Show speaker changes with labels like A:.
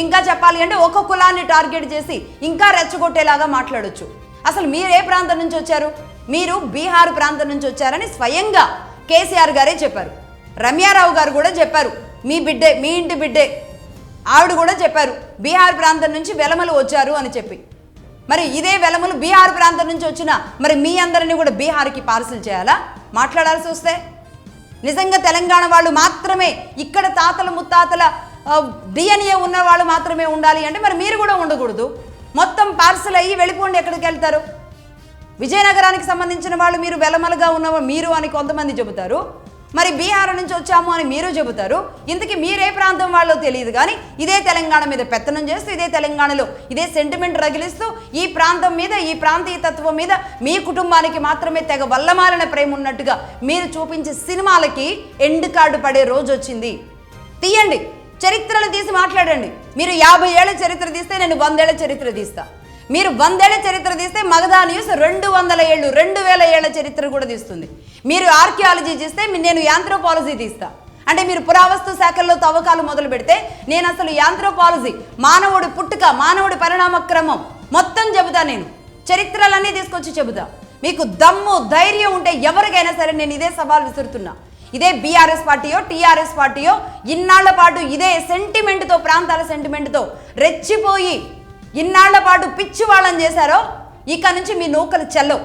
A: ఇంకా చెప్పాలి అంటే ఒక కులాన్ని టార్గెట్ చేసి ఇంకా రెచ్చగొట్టేలాగా మాట్లాడొచ్చు. అసలు మీరు ఏ ప్రాంతం నుంచి వచ్చారు? మీరు బీహార్ ప్రాంతం నుంచి వచ్చారని స్వయంగా కేసీఆర్ గారే చెప్పారు. రమ్యారావు గారు కూడా చెప్పారు, మీ బిడ్డే, మీ ఇంటి బిడ్డే. ఆవిడ కూడా చెప్పారు బీహార్ ప్రాంతం నుంచి వెలమలు వచ్చారు అని చెప్పి. మరి ఇదే వెలమలు బీహార్ ప్రాంతం నుంచి వచ్చినా మరి మీ అందరినీ కూడా బీహార్కి పార్సిల్ చేయాలా? మాట్లాడాల్సి వస్తే నిజంగా తెలంగాణ వాళ్ళు మాత్రమే, ఇక్కడ తాతల ముత్తాతల డిఎన్ఏ ఉన్న వాళ్ళు మాత్రమే ఉండాలి అంటే మరి మీరు కూడా ఉండకూడదు. మొత్తం పార్సల్ అయ్యి వెళ్ళిపోండి. ఎక్కడికి వెళ్తారు? విజయనగరానికి సంబంధించిన వాళ్ళు మీరు వెలమలుగా ఉన్న మీరు అని కొంతమంది చెబుతారు, మరి బీహార్ నుంచి వచ్చాము అని మీరు చెబుతారు. ఇంతకీ మీరే ప్రాంతం వాళ్ళో తెలియదు, కానీ ఇదే తెలంగాణ మీద పెత్తనం చేస్తూ, ఇదే తెలంగాణలో ఇదే సెంటిమెంట్ రగిలిస్తూ, ఈ ప్రాంతం మీద, ఈ ప్రాంతీయతత్వం మీద మీ కుటుంబానికి మాత్రమే తెగ వల్లమాలిన ప్రేమ ఉన్నట్టుగా మీరు చూపించే సినిమాలకి ఎండ్ కార్డు పడే రోజు వచ్చింది. తీయండి, చరిత్రలు తీసి మాట్లాడండి. మీరు 50 ఏళ్ల చరిత్ర తీస్తే నేను 100 ఏళ్ల చరిత్ర తీస్తా. మీరు 100 ఏళ్ల చరిత్ర తీస్తే మగధా న్యూస్ 200 ఏళ్ళు 2000 ఏళ్ల చరిత్ర కూడా తీస్తుంది. మీరు ఆర్కియాలజీ చేస్తే నేను యాంథ్రోపాలజీ తీస్తా. అంటే మీరు పురావస్తు శాఖల్లో తవ్వకాలు మొదలు పెడితే నేను అసలు యాంథ్రోపాలజీ, మానవుడి పుట్టుక, మానవుడి పరిణామక్రమం మొత్తం చెబుతా. నేను చరిత్రలన్నీ తీసుకొచ్చి చెబుతా. మీకు దమ్ము ధైర్యం ఉంటే ఎవరికైనా సరే నేను ఇదే సవాల్ విసురుతున్నా. ఇదే బీఆర్ఎస్ పార్టీయో టీఆర్ఎస్ పార్టీయో ఇన్నాళ్ల పాటు ఇదే సెంటిమెంట్తో, ప్రాంతాల సెంటిమెంట్తో రెచ్చిపోయి ఇన్నాళ్ల పాటు పిచ్చి వాళ్ళని చేశారో, ఇక నుంచి మీ నూకలు చెల్లవు.